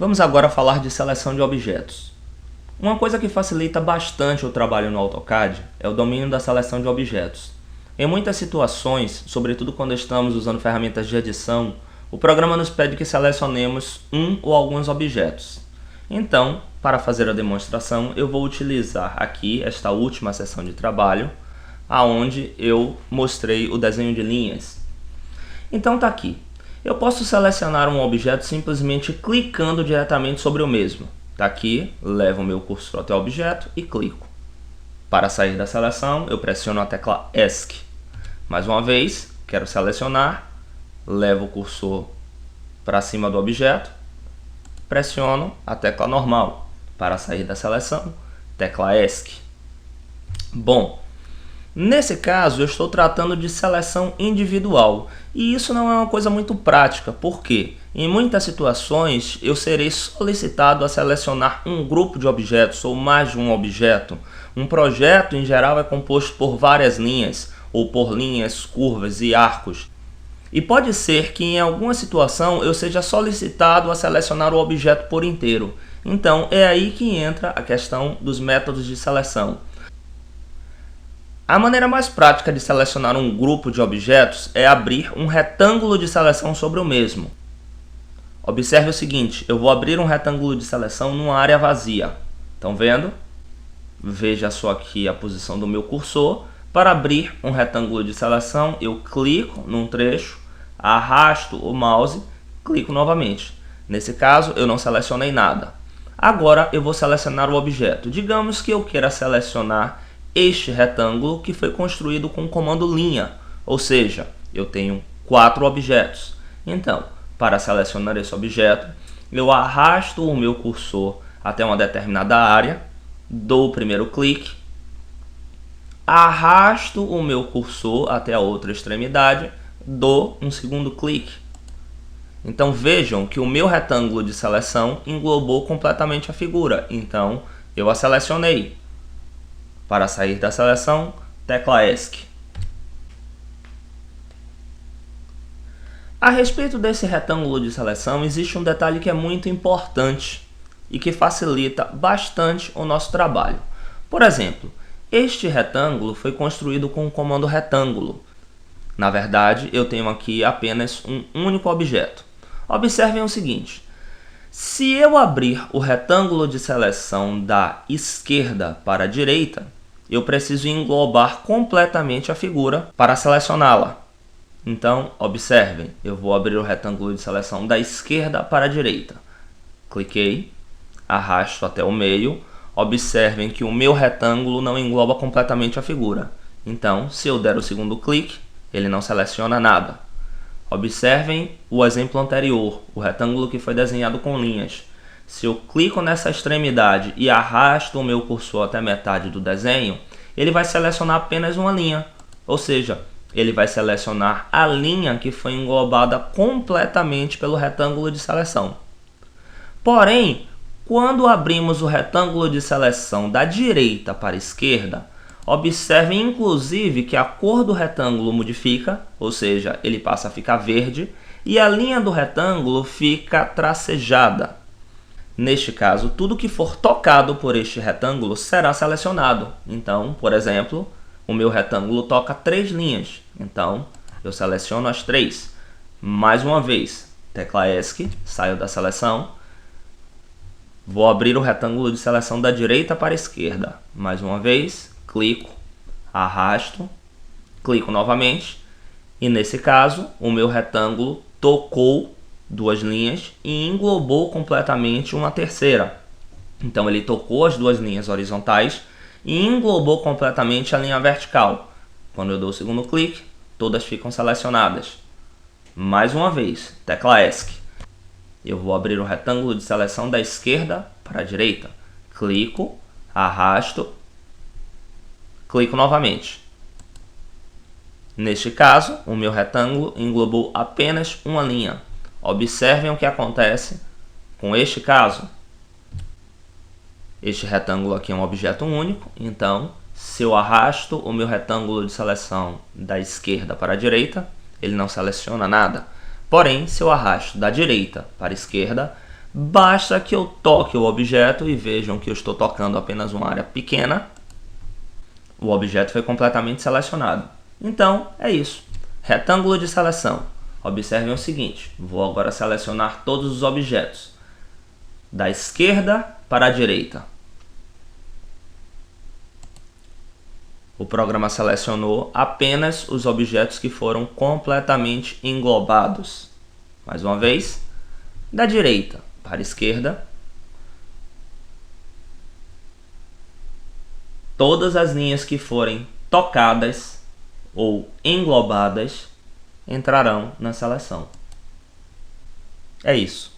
Vamos agora falar de seleção de objetos. Uma coisa que facilita bastante o trabalho no AutoCAD é o domínio da seleção de objetos. Em muitas situações, sobretudo quando estamos usando ferramentas de edição, o programa nos pede que selecionemos um ou alguns objetos. Então, para fazer a demonstração, eu vou utilizar aqui esta última seção de trabalho, aonde eu mostrei o desenho de linhas. Então está aqui. Eu posso selecionar um objeto simplesmente clicando diretamente sobre o mesmo. Está aqui, levo o meu cursor até o objeto e clico. Para sair da seleção, eu pressiono a tecla ESC. Mais uma vez, quero selecionar, levo o cursor para cima do objeto, pressiono a tecla normal. Para sair da seleção, tecla ESC. Bom, nesse caso eu estou tratando de seleção individual e isso não é uma coisa muito prática, porque em muitas situações eu serei solicitado a selecionar um grupo de objetos ou mais de um objeto. Um projeto em geral é composto por várias linhas ou por linhas, curvas e arcos. E pode ser que em alguma situação eu seja solicitado a selecionar o objeto por inteiro. Então é aí que entra a questão dos métodos de seleção. A maneira mais prática de selecionar um grupo de objetos é abrir um retângulo de seleção sobre o mesmo. Observe o seguinte, eu vou abrir um retângulo de seleção numa área vazia. Estão vendo? Veja só aqui a posição do meu cursor. Para abrir um retângulo de seleção, eu clico num trecho, arrasto o mouse, clico novamente. Nesse caso, eu não selecionei nada. Agora eu vou selecionar o objeto. Digamos que eu queira selecionar este retângulo que foi construído com o comando linha, ou seja, eu tenho 4 objetos. Então, para selecionar esse objeto, eu arrasto o meu cursor até uma determinada área, dou o primeiro clique, arrasto o meu cursor até a outra extremidade, dou um segundo clique. Então vejam que o meu retângulo de seleção englobou completamente a figura, então eu a selecionei. Para sair da seleção, tecla ESC. A respeito desse retângulo de seleção, existe um detalhe que é muito importante e que facilita bastante o nosso trabalho. Por exemplo, este retângulo foi construído com o comando retângulo. Na verdade, eu tenho aqui apenas um único objeto. Observem o seguinte. Se eu abrir o retângulo de seleção da esquerda para a direita, eu preciso englobar completamente a figura para selecioná-la. Então, observem, eu vou abrir o retângulo de seleção da esquerda para a direita. Cliquei, arrasto até o meio. Observem que o meu retângulo não engloba completamente a figura. Então, se eu der o segundo clique, ele não seleciona nada. Observem o exemplo anterior, o retângulo que foi desenhado com linhas. Se eu clico nessa extremidade e arrasto o meu cursor até metade do desenho, ele vai selecionar apenas uma linha, ou seja, ele vai selecionar a linha que foi englobada completamente pelo retângulo de seleção. Porém, quando abrimos o retângulo de seleção da direita para a esquerda, observem inclusive que a cor do retângulo modifica, ou seja, ele passa a ficar verde, e a linha do retângulo fica tracejada. Neste caso, tudo que for tocado por este retângulo será selecionado. Então, por exemplo, o meu retângulo toca 3 linhas. Então, eu seleciono as 3. Mais uma vez, tecla ESC, saio da seleção. Vou abrir o retângulo de seleção da direita para a esquerda. Mais uma vez, clico, arrasto, clico novamente. E nesse caso, o meu retângulo tocou 2 linhas e englobou completamente uma terceira. Então ele tocou as 2 linhas horizontais e englobou completamente a linha vertical. Quando eu dou o segundo clique, todas ficam selecionadas. Mais uma vez, tecla ESC. Eu vou abrir o retângulo de seleção da esquerda para a direita. Clico, arrasto, clico novamente. Neste caso, o meu retângulo englobou apenas uma linha. Observem o que acontece com este caso. Este retângulo aqui é um objeto único, então se eu arrasto o meu retângulo de seleção da esquerda para a direita, ele não seleciona nada. Porém, se eu arrasto da direita para a esquerda, Basta que eu toque o objeto e vejam que eu estou tocando apenas uma área pequena. O objeto foi completamente selecionado. Então, é isso. Retângulo de seleção. Observem o seguinte, vou agora selecionar todos os objetos, da esquerda para a direita. O programa selecionou apenas os objetos que foram completamente englobados. Mais uma vez, da direita para a esquerda. Todas as linhas que forem tocadas ou englobadas entrarão na seleção. É isso.